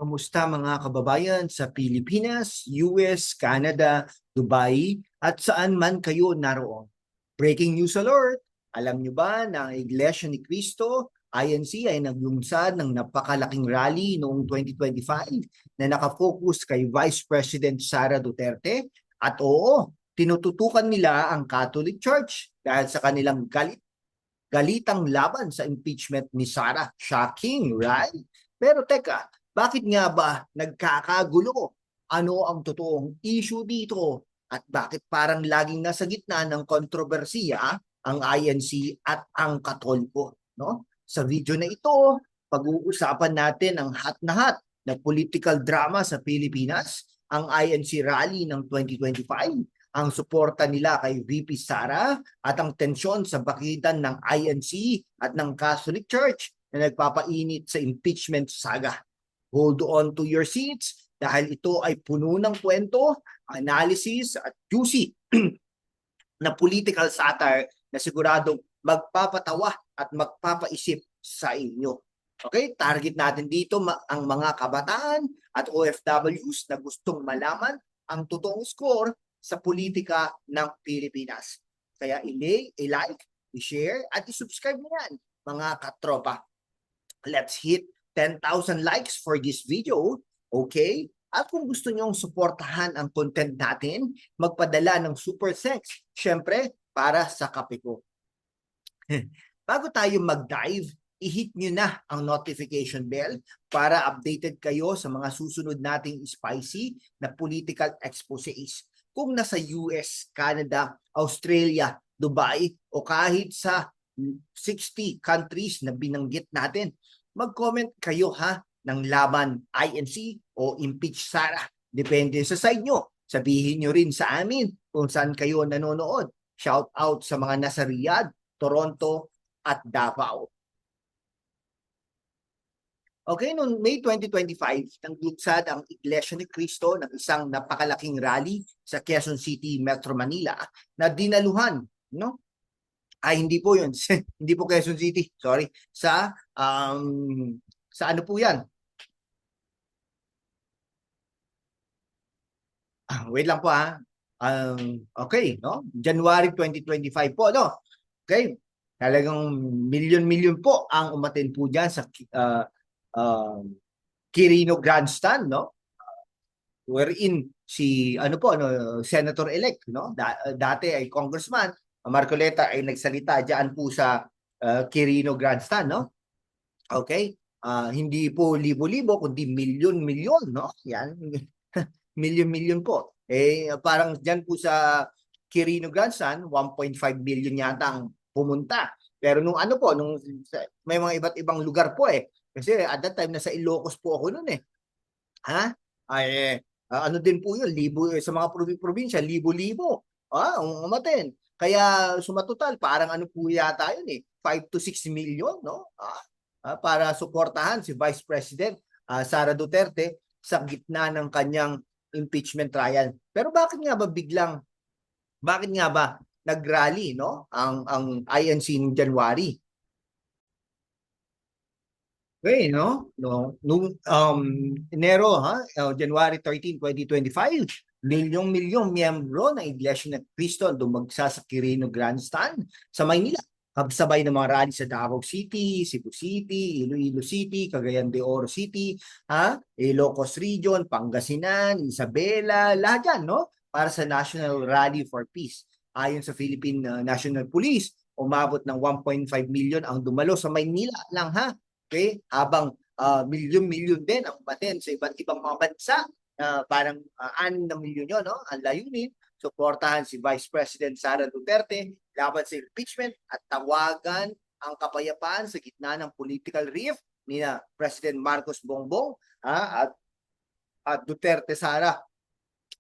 Kamusta mga kababayan sa Pilipinas, US, Canada, Dubai at saan man kayo naroon? Breaking news alert! Alam niyo ba na ang Iglesia ni Cristo, INC, ay naglunsad ng napakalaking rally noong 2025 na nakafocus kay Vice President Sara Duterte? At oo, tinututukan nila ang Catholic Church dahil sa kanilang galitang laban sa impeachment ni Sara. Shocking, right? Pero teka, bakit nga ba nagkakagulo? Ano ang totoong issue dito? At bakit parang laging nasa gitna ng kontrobersiya ang INC at ang Katoliko? No? Sa video na ito, pag-uusapan natin ang hot na hot na political drama sa Pilipinas, ang INC rally ng 2025, ang suporta nila kay VP Sara at ang tensyon sa pagitan ng INC at ng Catholic Church na nagpapainit sa impeachment saga. Hold on to your seats dahil ito ay puno ng kwento, analysis at juicy na political satire na siguradong magpapatawa at magpapaisip sa inyo. Okay, target natin dito ang mga kabataan at OFWs na gustong malaman ang totoong score sa politika ng Pilipinas. Kaya i-like, i-share, at i-subscribe mo yan, mga katropa. Let's hit 10,000 likes for this video, okay? At kung gusto nyong suportahan ang content natin, magpadala ng super thanks, syempre, para sa kape ko. Bago tayo mag-dive, i-hit nyo na ang notification bell para updated kayo sa mga susunod nating spicy na political exposés. Kung nasa US, Canada, Australia, Dubai o kahit sa 60 countries na binanggit natin, mag-comment kayo ha ng laban INC o impeach Sara. Depende sa side nyo. Sabihin nyo rin sa amin kung saan kayo nanonood. Shout out sa mga nasa Riyadh, Toronto at Davao. Okay, noong May 2025, naglunsad ang Iglesia ni Cristo ng isang napakalaking rally sa Quezon City, Metro Manila na dinaluhan, no? Ay, hindi po yun. Hindi po Quezon City, sorry. Sa ano po yan? Wait lang po ha. Okay, no? January 2025 po, no? Okay. Talagang milyon-milyon po ang umaten po dyan sa Quirino Grandstand, no? Wherein si Senator-elect, no? Dati ay Congressman Marcoleta ay nagsalita diyan po sa Quirino Grandstand, no? Okay? Hindi po libo-libo kundi milyon-milyon, no? Yan. Milyon-milyon po. Parang diyan po sa Quirino Grandstand, 1.5 billion yata ang pumunta. Pero nung may mga iba't ibang lugar po kasi at that time nasa Ilocos po ako noon ano din po yun, sa mga probinsya, libo-libo. Umaten. Kaya sumatotal, parang ano po yata yun 5 to 6 million, no? Para suportahan si Vice President Sara Duterte sa gitna ng kanyang impeachment trial. Pero bakit nga ba nag-rally, no? Ang INC ng January? Okay, no? Nung Enero, January 13, 2025, milyong-milyong miyembro ng Iglesia ni Cristo dumagsa sa Quirino Grandstand sa Maynila. Sabay ng mga rally sa Davao City, Cebu City, Iloilo City, Cagayan de Oro City, Ilocos Region, Pangasinan, Isabela, lahat yan, no? Para sa National Rally for Peace. Ayon sa Philippine National Police, umabot ng 1.5 million ang dumalo sa Maynila lang, ha? Okay? Habang milyon-milyon din ang umaten sa iba't ibang mga bansa, parang 6 na milyon yun, no? Ang layunin, suportahan si Vice President Sara Duterte laban sa impeachment at tawagan ang kapayapaan sa gitna ng political rift ni President Marcos Bongbong at Duterte Sara.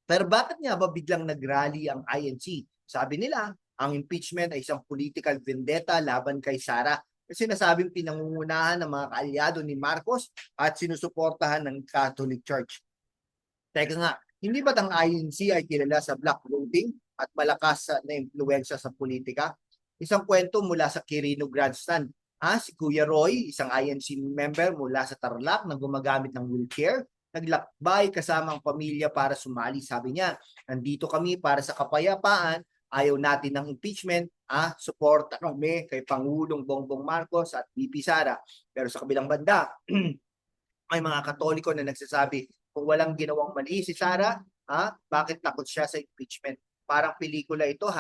Pero bakit nga ba biglang nag-rally ang INC? Sabi nila, ang impeachment ay isang political vendetta laban kay Sara. Kasi nasabing pinangungunahan ng mga kaalyado ni Marcos at sinusuportahan ng Catholic Church. Teka nga, hindi ba't ang INC ay kilala sa black voting at malakas na impluwensya sa politika? Isang kwento mula sa Quirino Grandstand. Si Kuya Roy, isang INC member mula sa Tarlac na gumagamit ng wheelchair naglakbay kasama ang pamilya para sumali. Sabi niya, nandito kami para sa kapayapaan, ayaw natin ng impeachment, suporta kami kay Pangulong Bongbong Marcos at VP Sara. Pero sa kabilang banda, may mga Katoliko na nagsasabi, kung walang ginawang mali si Sara, bakit takot siya sa impeachment? Parang pelikula ito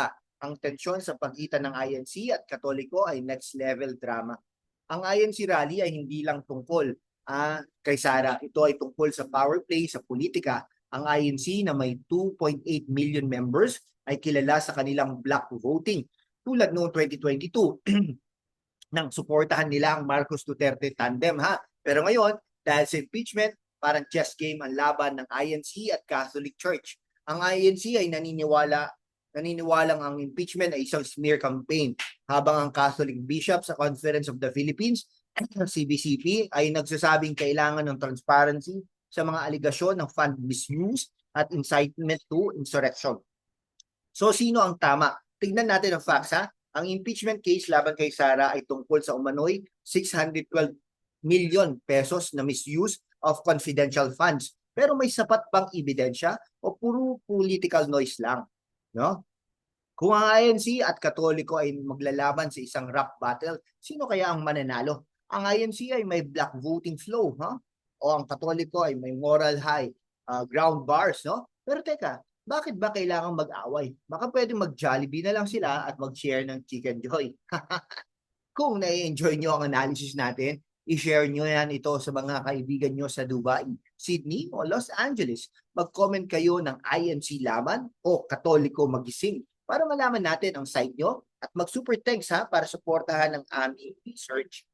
Ang tensyon sa pagitan ng INC at Katoliko ay next level drama. Ang INC rally ay hindi lang tungkol kay Sara. Ito ay tungkol sa power play sa politika. Ang INC na may 2.8 million members ay kilala sa kanilang block voting. Tulad noong 2022, nang suportahan nila ang Marcos Duterte tandem Pero ngayon, dahil sa impeachment, parang chess game ang laban ng INC at Catholic Church. Ang INC ay naniniwalang ang impeachment ay isang smear campaign, habang ang Catholic Bishop sa Conference of the Philippines, CBCP, ay nagsasabing kailangan ng transparency sa mga aligasyon ng fund misuse at incitement to insurrection. So sino ang tama? Tignan natin ang facts Ang impeachment case laban kay Sara ay tungkol sa umano'y 612 million pesos na misuse of confidential funds. Pero may sapat bang ebidensya o puro political noise lang? No? Kung ang INC at Katoliko ay maglalaban sa isang rap battle, sino kaya ang mananalo? Ang INC ay may black voting flow, o ang Katoliko ay may moral high ground bars, no? Pero teka, bakit ba kailangan mag-away? Baka pwede mag-Jollibee na lang sila at mag-share ng Chicken Joy. Kung nai-enjoy nyo ang analysis natin, i-share nyo yan ito sa mga kaibigan nyo sa Dubai, Sydney o Los Angeles. Mag-comment kayo ng INC laban o Katoliko magising para malaman natin ang site nyo at mag-super thanks para suportahan ang aming research.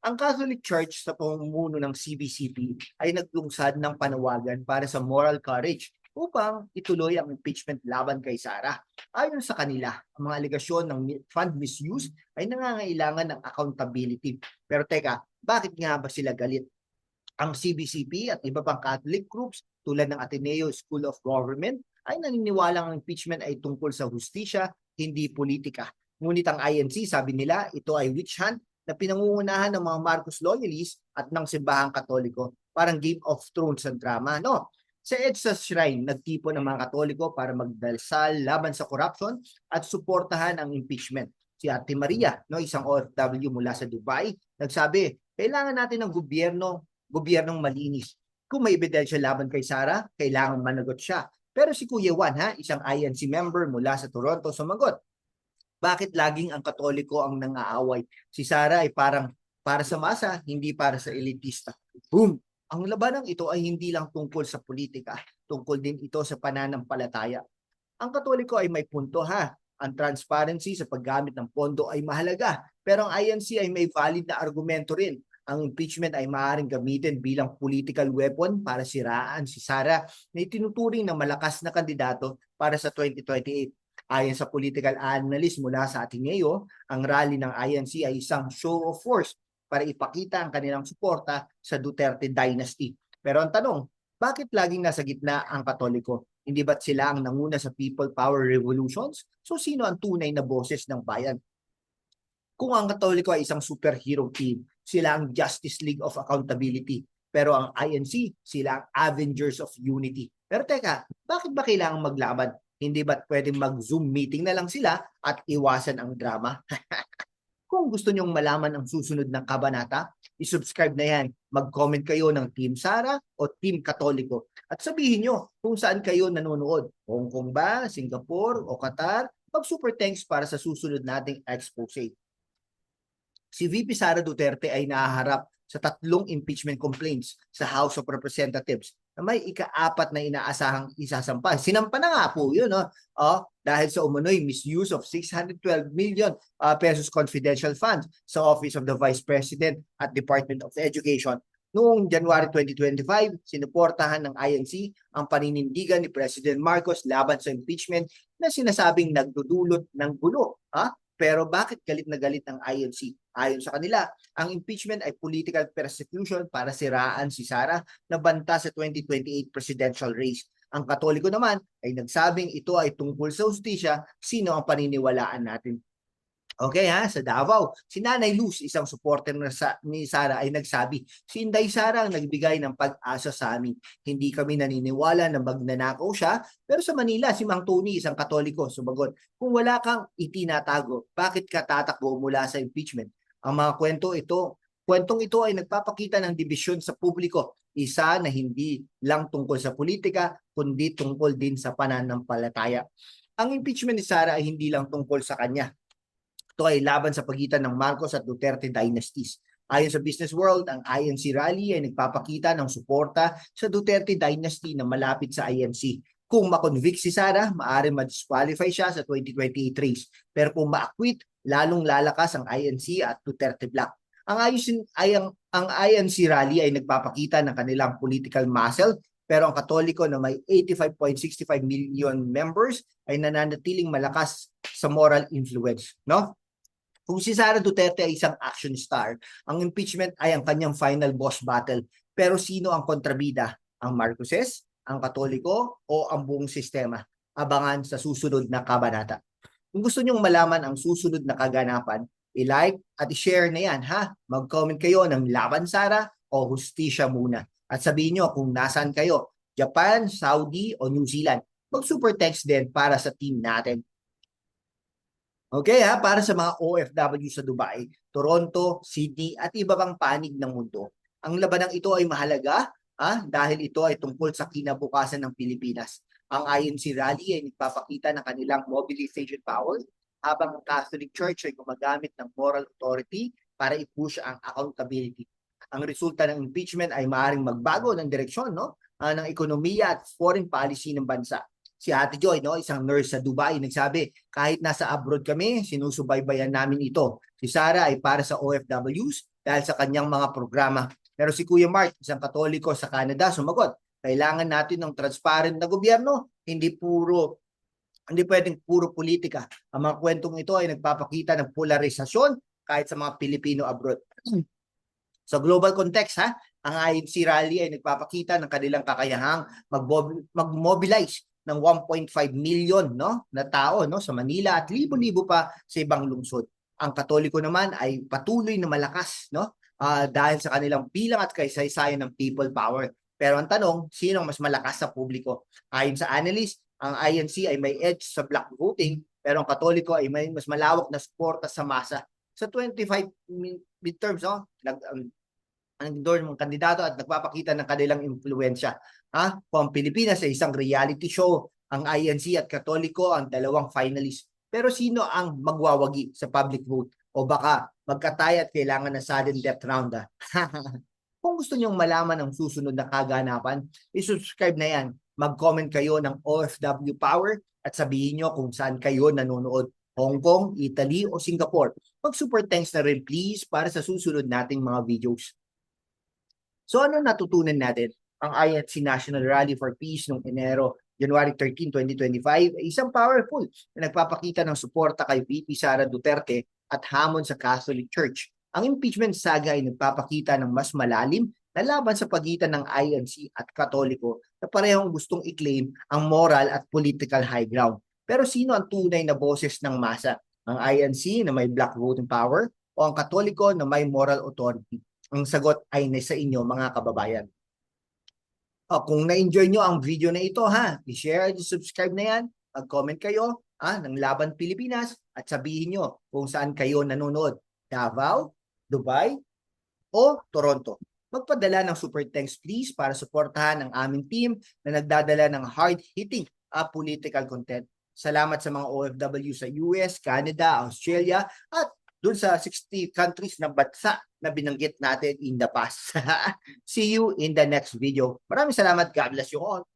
Ang Catholic Church sa pamumuno ng CBCP ay naglungsad ng panawagan para sa moral courage upang ituloy ang impeachment laban kay Sara. Ayon sa kanila, ang mga aligasyon ng fund misuse ay nangangailangan ng accountability. Pero teka, bakit nga ba sila galit? Ang CBCP at iba pang Catholic groups tulad ng Ateneo School of Government ay naniniwalang ang impeachment ay tungkol sa hustisya, hindi politika. Ngunit ang INC, sabi nila, ito ay witch hunt na pinangungunahan ng mga Marcos loyalists at ng simbahang Katoliko. Parang Game of Thrones sa drama, no? Sa EDSA Shrine, nagtipon ng mga Katoliko para magdasal laban sa corruption at suportahan ang impeachment. Si Ate Maria, isang OFW mula sa Dubai, nagsabi, kailangan natin ng gobyernong malinis. Kung may ebidensya laban kay Sara, kailangan managot siya. Pero si Kuya Juan, isang INC member mula sa Toronto, sumagot, bakit laging ang Katoliko ang nang-aaway? Si Sara ay parang para sa masa, hindi para sa elitista. Boom! Ang labanang ito ay hindi lang tungkol sa politika, tungkol din ito sa pananampalataya. Ang Katoliko ay may punto Ang transparency sa paggamit ng pondo ay mahalaga, pero ang INC ay may valid na argumento rin. Ang impeachment ay maaaring gamitin bilang political weapon para siraan si Sara na itinuturing na malakas na kandidato para sa 2028. Ayon sa political analyst mula sa Ateneo, ang rally ng INC ay isang show of force para ipakita ang kanilang suporta sa Duterte dynasty. Pero ang tanong, bakit laging nasa gitna ang Katoliko? Hindi ba't sila ang nanguna sa people power revolutions? So sino ang tunay na boses ng bayan? Kung ang Katoliko ay isang superhero team, sila ang Justice League of Accountability. Pero ang INC, sila ang Avengers of Unity. Pero teka, bakit ba kailangang maglaban? Hindi ba't pwedeng mag-Zoom meeting na lang sila at iwasan ang drama? Kung gusto nyong malaman ang susunod ng kabanata, isubscribe na yan. Mag-comment kayo ng Team Sara o Team Katoliko. At sabihin nyo kung saan kayo nanonood. Hong Kong ba, Singapore o Qatar? Mag-super thanks para sa susunod nating expose. Si VP Sara Duterte ay nahaharap sa 3 impeachment complaints sa House of Representatives na may ika-4 na inaasahang isasampa. Sinampa na nga po yun, dahil sa umano'y misuse of 612 million pesos confidential funds sa Office of the Vice President at Department of Education. Noong January 2025, sinuportahan ng INC ang paninindigan ni President Marcos laban sa impeachment na sinasabing nagdudulot ng gulo. Pero bakit galit na galit ang INC? Ayon sa kanila, ang impeachment ay political persecution para siraan si Sara na banta sa 2028 presidential race. Ang Katoliko naman ay nagsabing ito ay tungkol sa hustisya, sino ang paniniwalaan natin? Okay ha, sa Davao, si Nanay Luz, isang supporter ni Sara ay nagsabi, si Inday Sara ang nagbigay ng pag-asa sa amin. Hindi kami naniniwala na magnanakaw siya, pero sa Manila, si Mang Tony, isang Katoliko, sumagot, kung wala kang itinatago, bakit ka tatakbo mula sa impeachment? Ang mga kwentong ito ay nagpapakita ng dibisyon sa publiko, isa na hindi lang tungkol sa politika, kundi tungkol din sa pananampalataya. Ang impeachment ni Sara ay hindi lang tungkol sa kanya. Ito ay laban sa pagitan ng Marcos at Duterte dynasties. Ayon sa Business World, ang INC rally ay nagpapakita ng suporta sa Duterte dynasty na malapit sa INC. Kung makonvict si Sara, maaaring ma-disqualify siya sa 2028 race. Pero kung ma-acquit, lalong lalakas ang INC at Duterte Black. Ang INC rally ay nagpapakita ng kanilang political muscle, pero ang Katoliko na may 85.65 million members ay nananatiling malakas sa moral influence, no? Kung si Sara Duterte ay isang action star, ang impeachment ay ang kanyang final boss battle. Pero sino ang kontrabida? Ang Marcoses, ang Katoliko, o ang buong sistema? Abangan sa susunod na kabanata. Kung gusto nyong malaman ang susunod na kaganapan, i-like at i-share na yan, ha? Mag-comment kayo ng Laban Sara o Hustisya muna. At sabihin nyo kung nasaan kayo, Japan, Saudi o New Zealand. Mag-super text din para sa team natin. Okay ha, para sa mga OFW sa Dubai, Toronto, Sydney at iba pang panig ng mundo. Ang labanang ito ay mahalaga dahil ito ay tungkol sa kinabukasan ng Pilipinas. Ang INC rally ay nagpapakita ng kanilang mobilization power habang ang Catholic Church ay gumagamit ng moral authority para i-push ang accountability. Ang resulta ng impeachment ay maaaring magbago ng direksyon ng ekonomiya at foreign policy ng bansa. Si Ate Joy, isang nurse sa Dubai, nagsabi, kahit nasa abroad kami, sinusubaybayan namin ito. Si Sara ay para sa OFWs dahil sa kanyang mga programa. Pero si Kuya Mark, isang Katoliko sa Canada, sumagot, kailangan natin ng transparent na gobyerno, hindi pwedeng puro politika. Ang mga kwentong ito ay nagpapakita ng polarisasyon kahit sa mga Pilipino abroad. Sa global context, ang INC rally ay nagpapakita ng kanilang kakayahang mag-mobilize ng 1.5 million na tao sa Manila at libo-libo pa sa ibang lungsod. Ang Katoliko naman ay patuloy na malakas dahil sa kanilang bilang at kaysaysayan ng people power. Pero ang tanong, sino ang mas malakas sa publiko? Ayon sa analyst, ang INC ay may edge sa black voting, pero ang Katoliko ay may mas malawak na suporta sa masa. Sa 25 midterms, ng kandidato at nagpapakita ng kanilang impluensya. Kung ang Pilipinas ay isang reality show, ang INC at Katoliko ang dalawang finalist. Pero sino ang magwawagi sa public vote? O baka magkatay at kailangan na sudden death round? Kung gusto nyong malaman ang susunod na kaganapan, i-subscribe na yan. Mag-comment kayo ng OFW Power at sabihin nyo kung saan kayo nanonood. Hong Kong, Italy o Singapore. Mag-super thanks na rin please para sa susunod nating mga videos. So ano natutunan natin? Ang INC National Rally for Peace noong January 13, 2025 ay isang powerful na nagpapakita ng suporta kay VP Sara Duterte at hamon sa Catholic Church. Ang impeachment saga ay nagpapakita ng mas malalim na laban sa pagitan ng INC at Katoliko na parehong gustong i-claim ang moral at political high ground. Pero sino ang tunay na boses ng masa? Ang INC na may black voting power o ang Katoliko na may moral authority? Ang sagot ay nasa inyo mga kababayan. Kung na-enjoy nyo ang video na ito, i-share, i-subscribe na yan, mag-comment kayo ng Laban Pilipinas at sabihin nyo kung saan kayo nanonood. Davao, Dubai, o Toronto. Magpadala ng super thanks please para suportahan ang aming team na nagdadala ng hard-hitting political content. Salamat sa mga OFW sa US, Canada, Australia at doon sa 60 countries na bansa na binanggit natin in the past. See you in the next video. Maraming salamat. God bless you all.